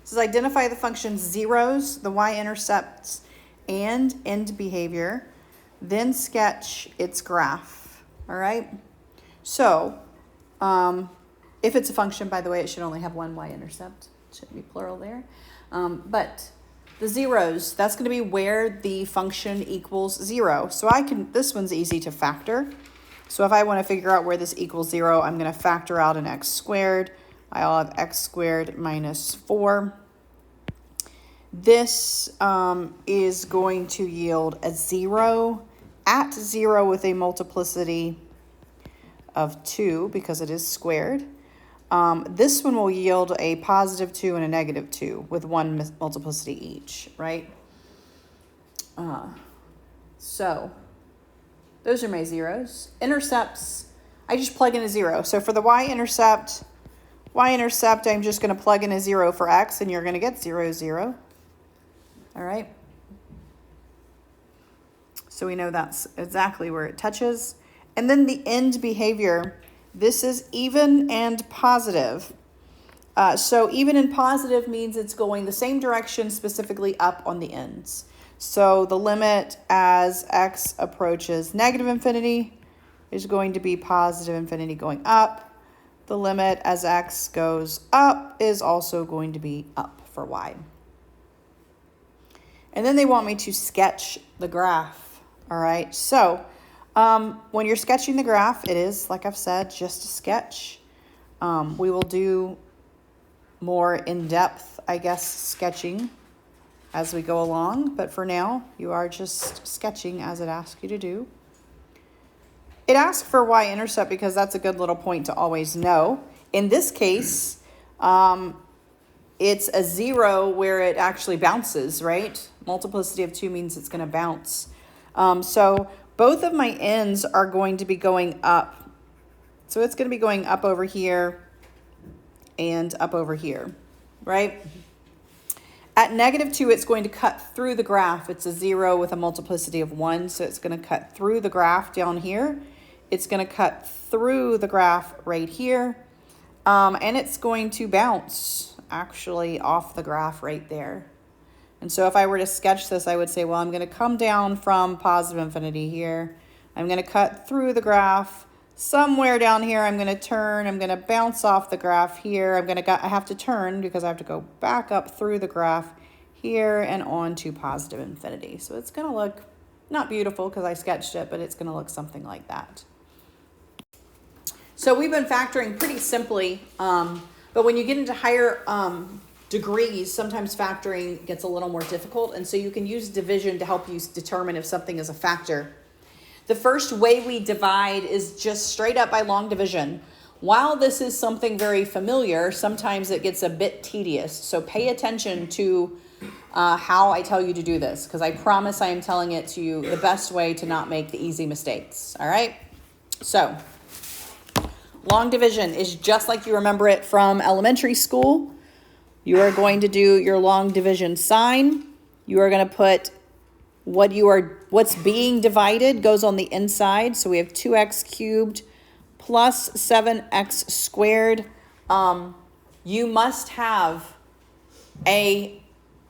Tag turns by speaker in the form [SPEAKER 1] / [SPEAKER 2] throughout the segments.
[SPEAKER 1] says identify the function's zeros, the y-intercepts, and end behavior, then sketch its graph. All right. So if it's a function, by the way, it should only have one y-intercept. It shouldn't be plural there. But the zeros, that's going to be where the function equals 0. So this one's easy to factor. So if I want to figure out where this equals 0, I'm going to factor out an x squared. I'll have x squared minus 4. This is going to yield a 0 at 0 with a multiplicity of 2 because it is squared. This one will yield a positive 2 and a negative 2 with one multiplicity each, right? So those are my zeros. Intercepts, I just plug in a 0. So for the y-intercept, I'm just going to plug in a 0 for x, and you're going to get 0, 0. All right? So we know that's exactly where it touches. And then the end behavior, this is even and positive. So even and positive means it's going the same direction, specifically up on the ends. So the limit as x approaches negative infinity is going to be positive infinity going up. The limit as x goes up is also going to be up for y. And then they want me to sketch the graph. All right, so when you're sketching the graph, it is, like I've said, just a sketch. We will do more in-depth, I guess, sketching as we go along. But for now, you are just sketching as it asks you to do. It asks for y-intercept because that's a good little point to always know. In this case, it's a 0 where it actually bounces, right? Multiplicity of 2 means it's going to bounce. So both of my ends are going to be going up. So it's going to be going up over here and up over here, right? At negative 2, it's going to cut through the graph. It's a 0 with a multiplicity of 1, so it's going to cut through the graph down here. It's going to cut through the graph right here, and it's going to bounce actually off the graph right there. And so if I were to sketch this, I would say, well, I'm going to come down from positive infinity here. I'm going to cut through the graph. Somewhere down here, I'm going to turn. I'm going to bounce off the graph here. I have to turn because I have to go back up through the graph here and on to positive infinity. So it's going to look not beautiful because I sketched it, but it's going to look something like that. So we've been factoring pretty simply, but when you get into higher degrees, sometimes factoring gets a little more difficult, and so you can use division to help you determine if something is a factor. The first way we divide is just straight up by long division. While this is something very familiar, sometimes it gets a bit tedious, so pay attention to how I tell you to do this, because I promise I am telling it to you the best way to not make the easy mistakes, all right? So long division is just like you remember it from elementary school. You are going to do your long division sign. You are going to put what's being divided goes on the inside. So we have 2x cubed plus 7x squared. You must have a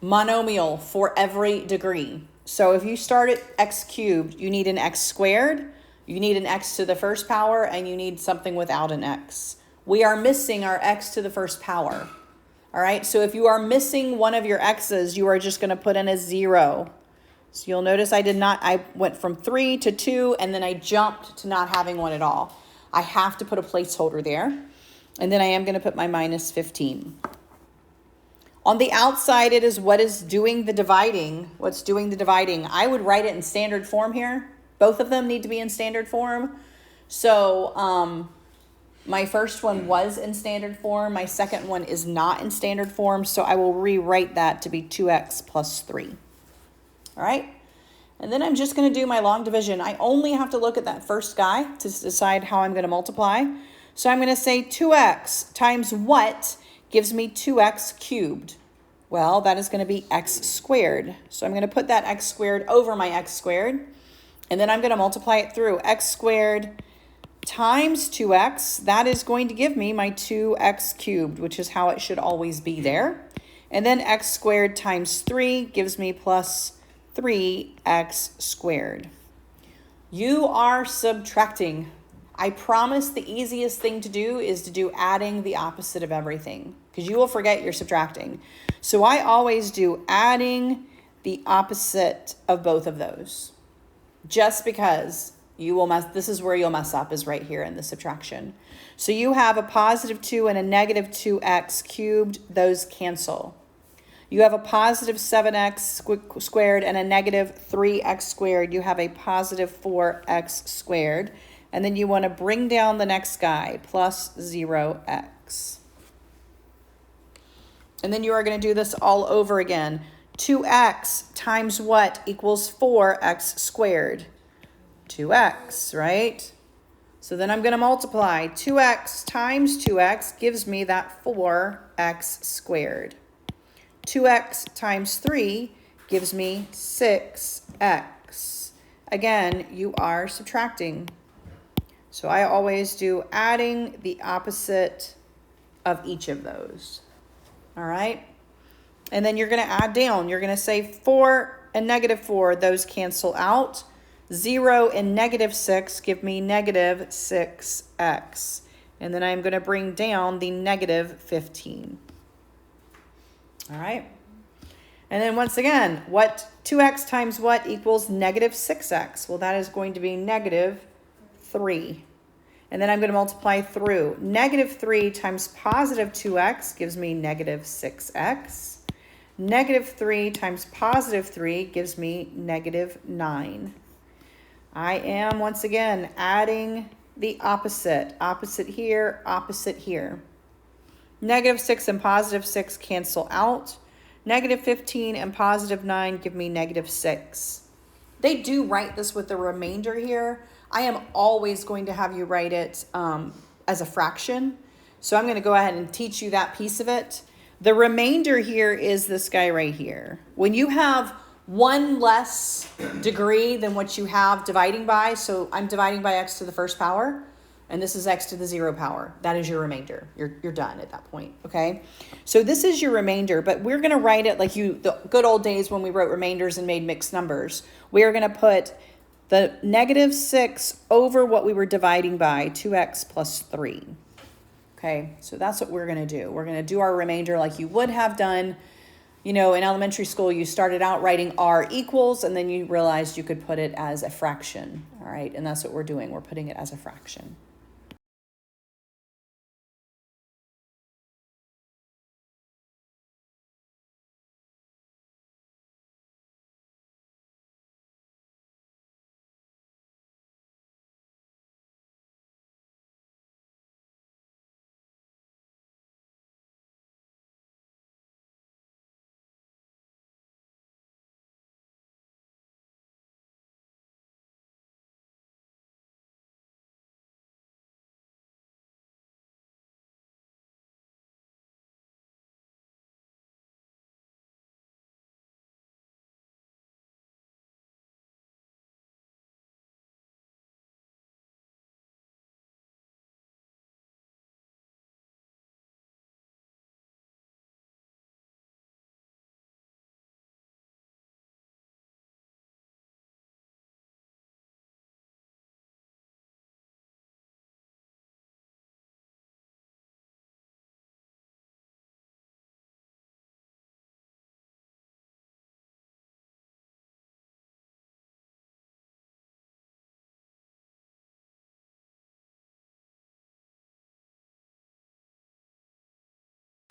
[SPEAKER 1] monomial for every degree. So if you start at x cubed, you need an x squared, you need an x to the first power, and you need something without an x. We are missing our x to the first power. All right, so if you are missing one of your x's, you are just going to put in a 0. So you'll notice I went from 3 to 2, and then I jumped to not having one at all. I have to put a placeholder there, and then I am going to put my minus 15. On the outside, it is what is doing the dividing. What's doing the dividing? I would write it in standard form here. Both of them need to be in standard form. So my first one was in standard form. My second one is not in standard form, so I will rewrite that to be 2x plus 3. All right? And then I'm just going to do my long division. I only have to look at that first guy to decide how I'm going to multiply. So I'm going to say 2x times what gives me 2x cubed? Well, that is going to be x squared. So I'm going to put that x squared over my x squared, and then I'm going to multiply it through x squared times 2x. That is going to give me my 2x cubed, which is how it should always be there. And then x squared times 3 gives me plus 3x squared. You are subtracting. I promise the easiest thing to do is to do adding the opposite of everything, because you will forget you're subtracting. So I always do adding the opposite of both of those, just because you will this is where you'll mess up, is right here in the subtraction. So you have a positive 2 and a negative 2x cubed. Those cancel. You have a positive 7x squared and a negative 3x squared. You have a positive 4x squared. And then you want to bring down the next guy, plus 0x. And then you are going to do this all over again. 2x times what equals 4x squared? 2x, right? So then I'm going to multiply. 2x times 2x gives me that 4x squared. 2x times 3 gives me 6x. Again, you are subtracting. So I always do adding the opposite of each of those. All right? And then you're going to add down. You're going to say 4 and negative 4. Those cancel out. 0 and negative 6 give me negative 6x. And then I'm going to bring down the negative 15. All right. And then once again, what 2x times what equals negative 6x? Well, that is going to be negative 3. And then I'm going to multiply through. Negative 3 times positive 2x gives me negative 6x. Negative 3 times positive 3 gives me negative 9. I am, once again, adding the opposite. Opposite here, opposite here. Negative 6 and positive 6 cancel out. Negative 15 and positive 9 give me negative 6. They do write this with the remainder here. I am always going to have you write it as a fraction. So I'm going to go ahead and teach you that piece of it. The remainder here is this guy right here. When you have one less degree than what you have dividing by, so I'm dividing by x to the first power, and this is x to the 0 power. That is your remainder. You're done at that point, okay? So this is your remainder, but we're going to write it like the good old days when we wrote remainders and made mixed numbers. We are going to put the negative 6 over what we were dividing by, 2x plus 3. Okay, so that's what we're going to do. We're going to do our remainder like you would have done. You know, in elementary school, you started out writing r equals, and then you realized you could put it as a fraction, all right? And that's what we're doing. We're putting it as a fraction.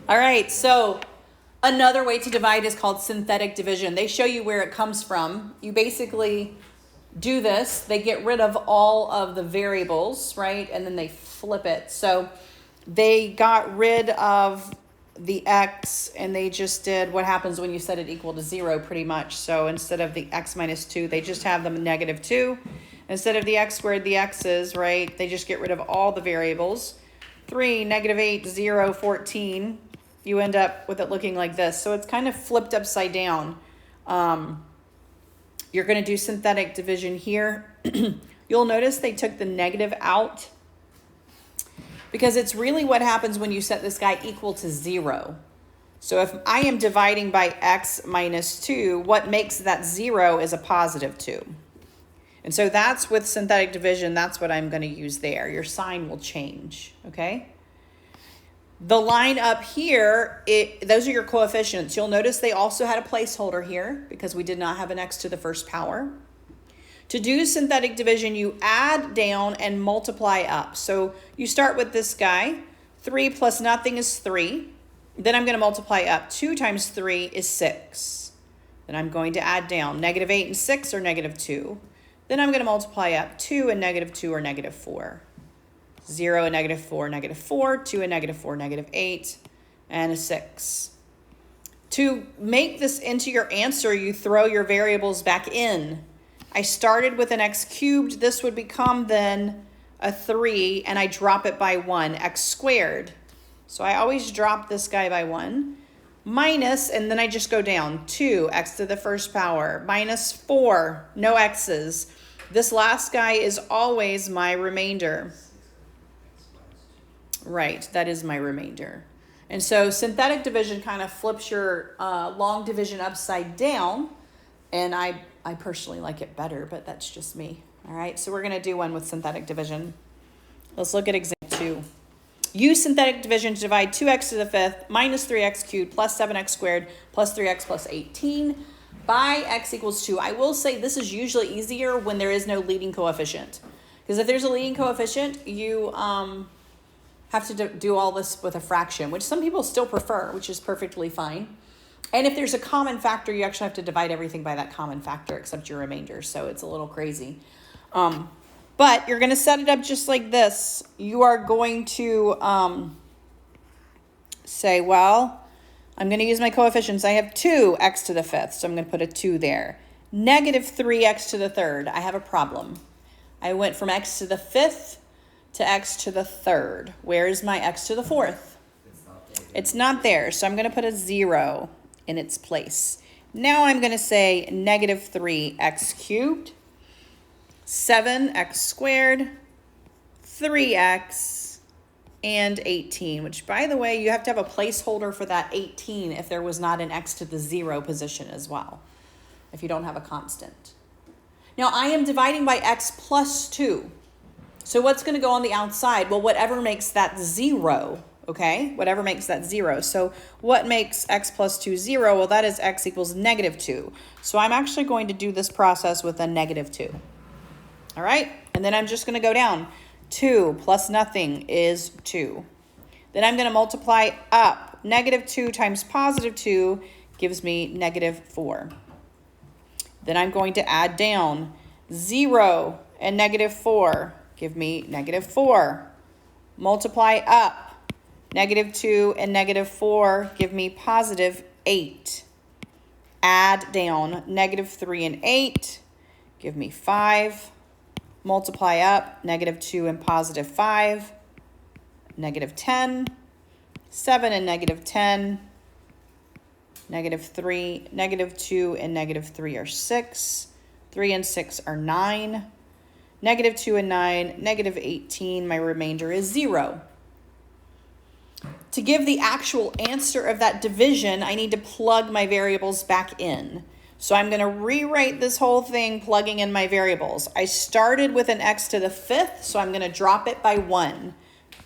[SPEAKER 1] All right, so another way to divide is called synthetic division. They show you where it comes from. You basically do this. They get rid of all of the variables, right? And then they flip it. So they got rid of the x, and they just did what happens when you set it equal to 0 pretty much. So instead of the x minus 2, they just have them negative 2. Instead of the x squared, the x's, right? They just get rid of all the variables. 3, negative 8, 0, 14. You end up with it looking like this. So it's kind of flipped upside down. You're going to do synthetic division here. You'll notice they took the negative out, because it's really what happens when you set this guy equal to 0. So if I am dividing by x minus 2, what makes that 0 is a positive 2. And so that's with synthetic division, that's what I'm going to use there. Your sign will change, okay? The line up here, those are your coefficients. You'll notice they also had a placeholder here because we did not have an x to the first power. To do synthetic division, you add down and multiply up. So you start with this guy. 3 plus nothing is 3. Then I'm going to multiply up. 2 times 3 is 6. Then I'm going to add down. Negative 8 and 6 are negative 2. Then I'm going to multiply up. 2 and negative 2 are negative 4. 0 and negative 4, negative 4. 2 and negative 4, negative 8. And a 6. To make this into your answer, you throw your variables back in. I started with an x cubed. This would become then a 3, and I drop it by 1, x squared. So I always drop this guy by 1, minus, and then I just go down, 2, x to the first power, minus 4, no x's. This last guy is always my remainder. Right, that is my remainder. And so synthetic division kind of flips your long division upside down, and I personally like it better, but that's just me. All right, so we're going to do one with synthetic division. Let's look at example 2. Use synthetic division to divide 2x to the 5th minus 3x cubed plus 7x squared plus 3x plus 18 by x equals 2. I will say this is usually easier when there is no leading coefficient. Because if there's a leading coefficient, you have to do all this with a fraction, which some people still prefer, which is perfectly fine. And if there's a common factor, you actually have to divide everything by that common factor except your remainder. So it's a little crazy. But you're going to set it up just like this. You are going to say, well, I'm going to use my coefficients. I have 2x to the 5th, so I'm going to put a 2 there. Negative 3x to the 3rd. I have a problem. I went from x to the 5th to x to the 3rd. Where is my x to the 4th? It's not there, so I'm going to put a 0 in its place. Now I'm going to say negative 3x cubed. 7x squared, 3x, and 18, which, by the way, you have to have a placeholder for that 18 if there was not an x to the 0 position as well, if you don't have a constant. Now, I am dividing by x plus 2. So what's going to go on the outside? Well, whatever makes that 0, okay? Whatever makes that 0. So what makes x plus 2 0? Well, that is x equals negative 2. So I'm actually going to do this process with a negative 2. All right, and then I'm just going to go down. 2 plus nothing is 2. Then I'm going to multiply up. Negative 2 times positive 2 gives me negative 4. Then I'm going to add down. 0 and negative 4 give me negative 4. Multiply up. Negative 2 and negative 4 give me positive 8. Add down. Negative 3 and 8 give me 5. Multiply up, negative 2 and positive 5, negative 10, 7 and negative 10, negative 3, negative 2 and negative 3 are 6, 3 and 6 are 9, negative 2 and 9, negative 18, my remainder is 0. To give the actual answer of that division, I need to plug my variables back in. So I'm going to rewrite this whole thing plugging in my variables. I started with an x to the 5th, so I'm going to drop it by 1.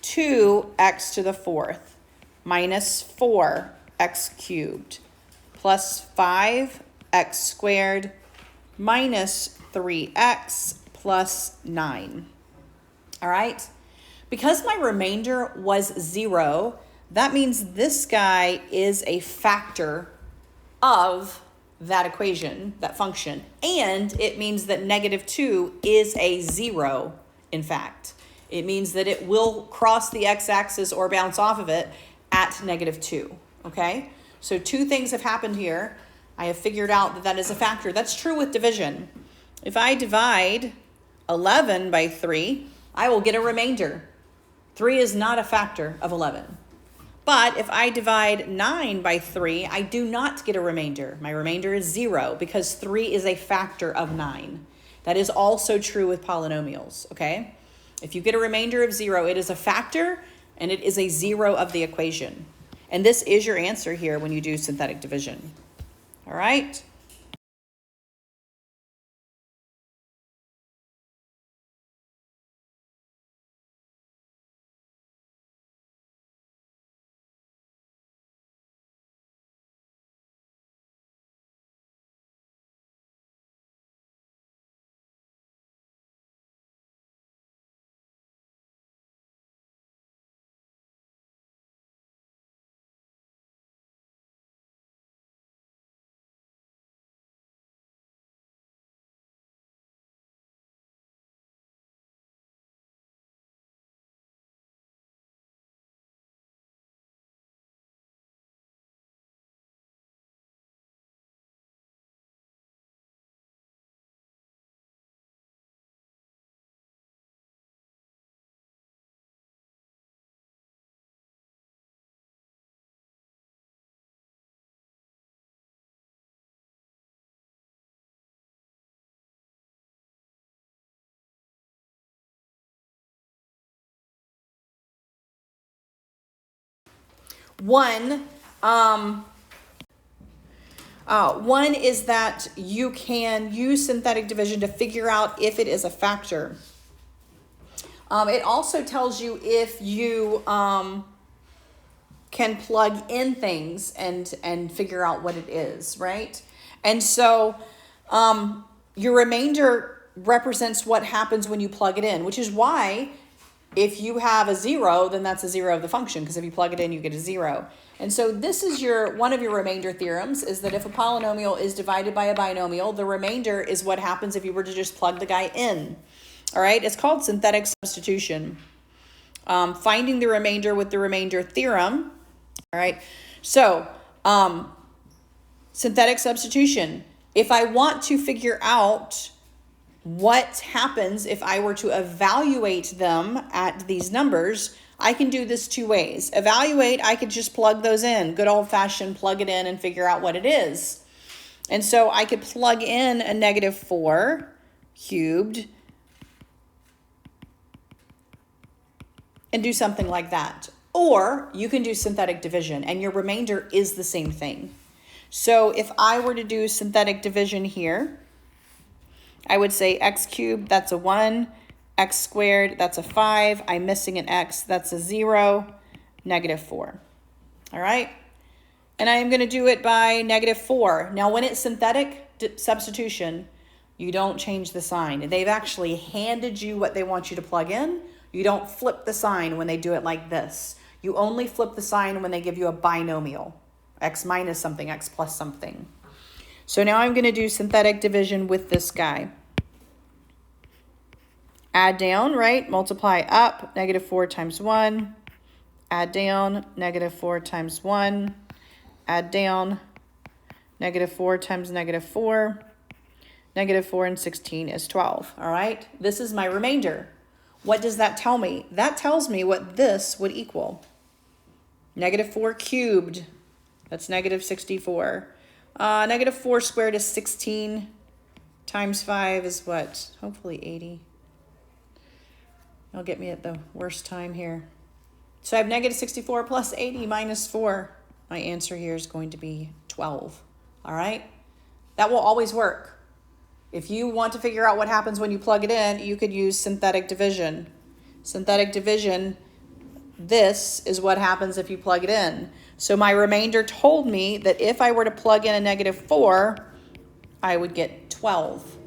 [SPEAKER 1] 2x to the 4th minus 4x cubed plus 5x squared minus 3x plus 9. All right? Because my remainder was 0, that means this guy is a factor of that equation, that function, and it means that negative 2 is a 0, in fact. It means that it will cross the x-axis or bounce off of it at negative 2, okay? So 2 things have happened here. I have figured out that that is a factor. That's true with division. If I divide 11 by 3, I will get a remainder. 3 is not a factor of 11. But if I divide 9 by 3, I do not get a remainder. My remainder is 0 because 3 is a factor of 9. That is also true with polynomials, okay? If you get a remainder of 0, it is a factor and it is a 0 of the equation. And this is your answer here when you do synthetic division. All right. One, one is that you can use synthetic division to figure out if it is a factor. It also tells you if you can plug in things and figure out what it is, right? And so your remainder represents what happens when you plug it in, which is why if you have a 0, then that's a 0 of the function, because if you plug it in, you get a 0. And so this is one of your remainder theorems, is that if a polynomial is divided by a binomial, the remainder is what happens if you were to just plug the guy in. All right, it's called synthetic substitution. Finding the remainder with the remainder theorem. All right, so synthetic substitution. If I want to figure out what happens if I were to evaluate them at these numbers, I can do this two ways. Evaluate, I could just plug those in, good old-fashioned plug it in and figure out what it is. And so I could plug in a -4 cubed and do something like that. Or you can do synthetic division, and your remainder is the same thing. So if I were to do synthetic division here, I would say x cubed, that's a 1, x squared, that's a 5, I'm missing an x, that's a 0, -4. All right? And I am going to do it by -4. Now, when it's synthetic substitution, you don't change the sign. They've actually handed you what they want you to plug in. You don't flip the sign when they do it like this. You only flip the sign when they give you a binomial, x minus something, x plus something. So now I'm going to do synthetic division with this guy. Add down, right? Multiply up, -4 times 1. Add down, -4 times 1. Add down, -4 times -4. -4 and 16 is 12, all right? This is my remainder. What does that tell me? That tells me what this would equal. -4 cubed, that's -64. -4 squared is 16 times 5 is what? Hopefully 80. You'll get me at the worst time here. So I have -64 plus 80 minus 4. My answer here is going to be 12. All right? That will always work. If you want to figure out what happens when you plug it in, you could use synthetic division. Synthetic division, this is what happens if you plug it in. So my remainder told me that if I were to plug in a -4, I would get 12.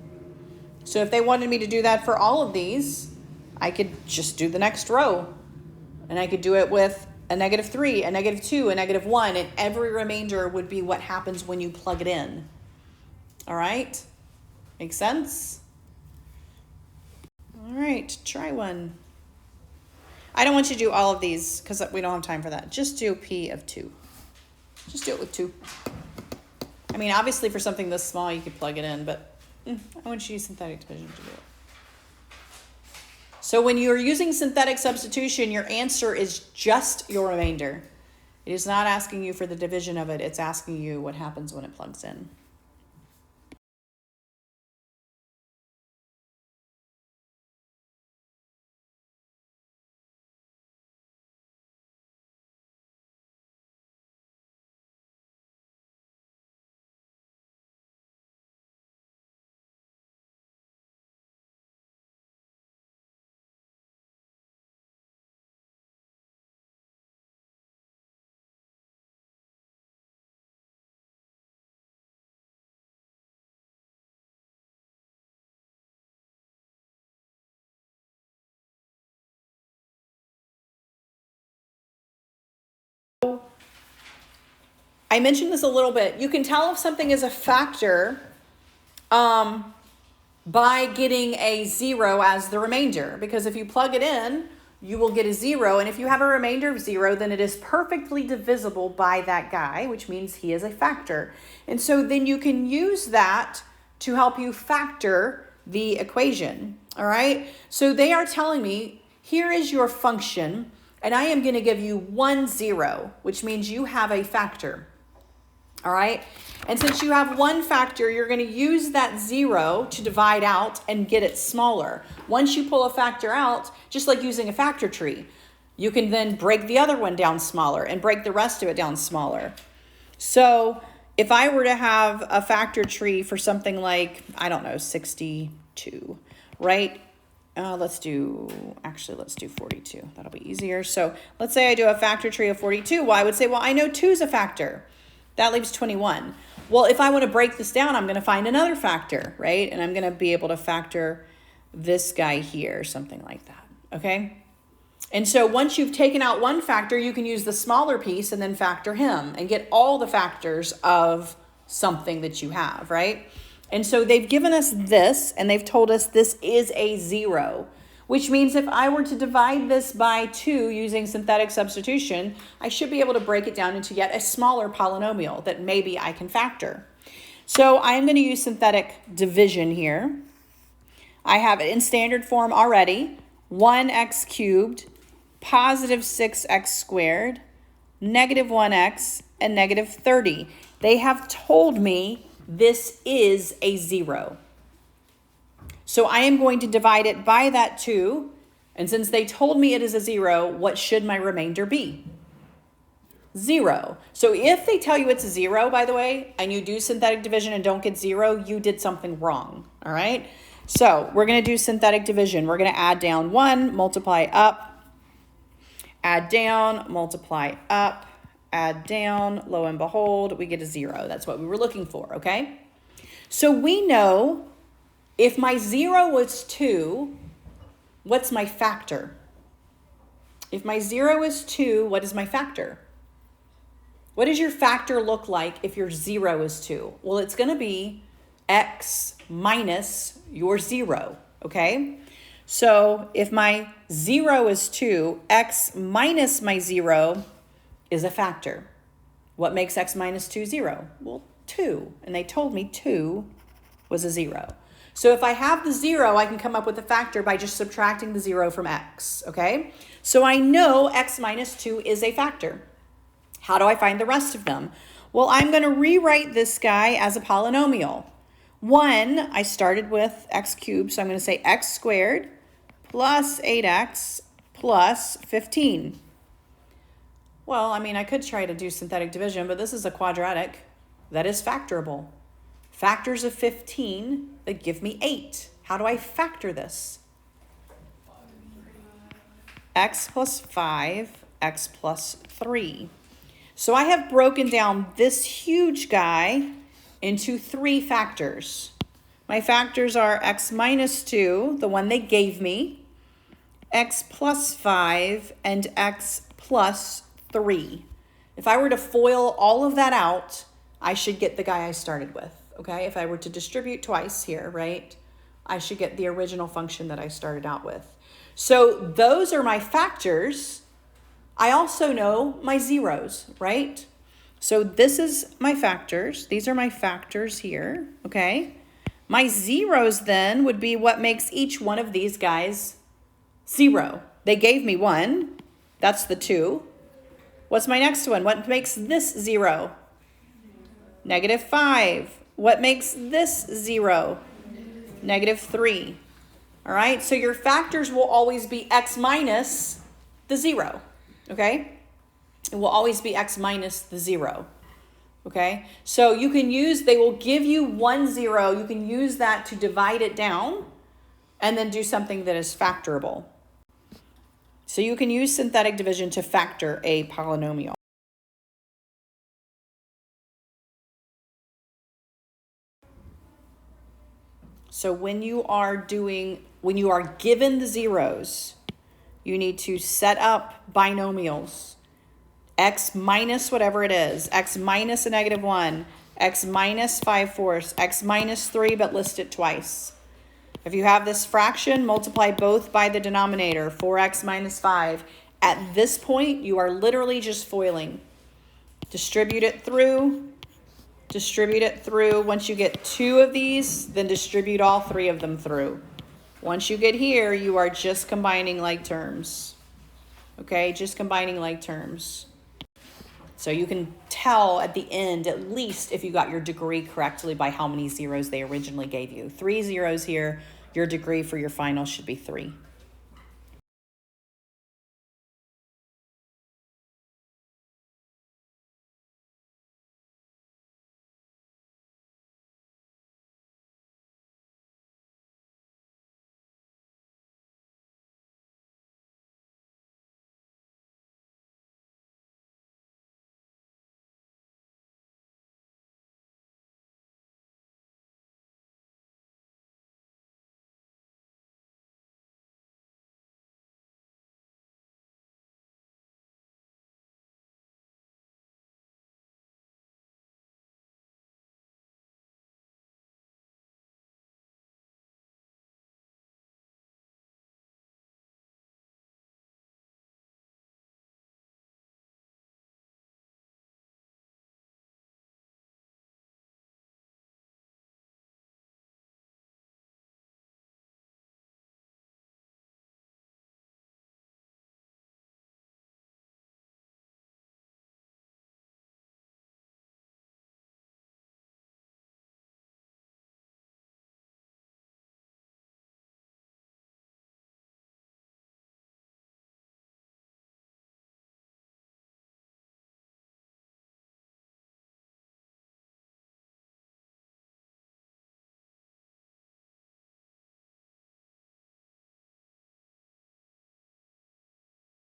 [SPEAKER 1] So if they wanted me to do that for all of these, I could just do the next row. And I could do it with a -3, a -2, a -1, and every remainder would be what happens when you plug it in. All right? Make sense? All right, try one. I don't want you to do all of these because we don't have time for that. Just do P of 2. Just do it with 2. I mean, obviously for something this small, you could plug it in, but I want you to use synthetic division to do it. So when you're using synthetic substitution, your answer is just your remainder. It is not asking you for the division of it. It's asking you what happens when it plugs in. I mentioned this a little bit. You can tell if something is a factor by getting a 0 as the remainder, because if you plug it in, you will get a 0. And if you have a remainder of 0, then it is perfectly divisible by that guy, which means he is a factor. And so then you can use that to help you factor the equation. All right. So they are telling me, here is your function, and I am going to give you 1, 0, which means you have a factor. All right. And since you have one factor, you're going to use that 0 to divide out and get it smaller. Once you pull a factor out, just like using a factor tree, you can then break the other one down smaller and break the rest of it down smaller. So if I were to have a factor tree for something like, I don't know, 62, right? Let's do 42. That'll be easier. So let's say I do a factor tree of 42. Well, I would say, well, I know 2 is a factor. That leaves 21. Well, if I want to break this down, I'm going to find another factor, right? And I'm going to be able to factor this guy here, something like that, okay? And so once you've taken out one factor, you can use the smaller piece and then factor him and get all the factors of something that you have, right? And so they've given us this, and they've told us this is a 0, which means if I were to divide this by 2 using synthetic substitution, I should be able to break it down into yet a smaller polynomial that maybe I can factor. So I am going to use synthetic division here. I have it in standard form already. 1x cubed, positive 6x squared, negative 1x, and negative 30. They have told me this is a 0. So I am going to divide it by that 2. And since they told me it is a 0, what should my remainder be? 0. So if they tell you it's a 0, by the way, and you do synthetic division and don't get 0, you did something wrong. All right. So we're going to do synthetic division. We're going to add down 1, multiply up, add down, multiply up, add down. Lo and behold, we get a 0. That's what we were looking for. Okay. So we know if my 0 was 2, what's my factor? If my 0 is 2, what is my factor? What does your factor look like if your 0 is 2? Well, it's going to be x minus your 0, okay? So if my 0 is 2, x minus my 0 is a factor. What makes x minus 2 0? Well, 2. And they told me 2 was a 0. So if I have the 0, I can come up with a factor by just subtracting the 0 from x, okay? So I know x minus 2 is a factor. How do I find the rest of them? Well, I'm going to rewrite this guy as a polynomial. 1, I started with x cubed, so I'm going to say x squared plus 8x plus 15. Well, I mean, I could try to do synthetic division, but this is a quadratic that is factorable. Factors of 15 that give me 8. How do I factor this? X plus 5, x plus 3. So I have broken down this huge guy into 3 factors. My factors are x minus 2, the one they gave me, x plus 5, and x plus 3. If I were to FOIL all of that out, I should get the guy I started with. Okay, if I were to distribute twice here, right, I should get the original function that I started out with. So those are my factors. I also know my zeros, right? So this is my factors. These are my factors here, okay? My zeros then would be what makes each one of these guys 0. They gave me 1. That's the 2. What's my next one? What makes this 0? Negative 5. What makes this 0? Negative 3. All right, so your factors will always be x minus the 0, okay? It will always be x minus the 0, okay? So you can use, they will give you 1 0. You can use that to divide it down and then do something that is factorable. So you can use synthetic division to factor a polynomial. So when you are given the zeros, you need to set up binomials x minus whatever it is, x minus a negative 1, x minus 5/4, x minus 3, but list it twice. If you have this fraction, multiply both by the denominator, 4x minus 5. At this point, you are literally just foiling. Distribute it through. Distribute it through. Once you get 2 of these, then distribute all 3 of them through. Once you get here, you are just combining like terms. Okay, just combining like terms. So you can tell at the end, at least if you got your degree correctly, by how many zeros they originally gave you. 3 zeros here, your degree for your final should be 3.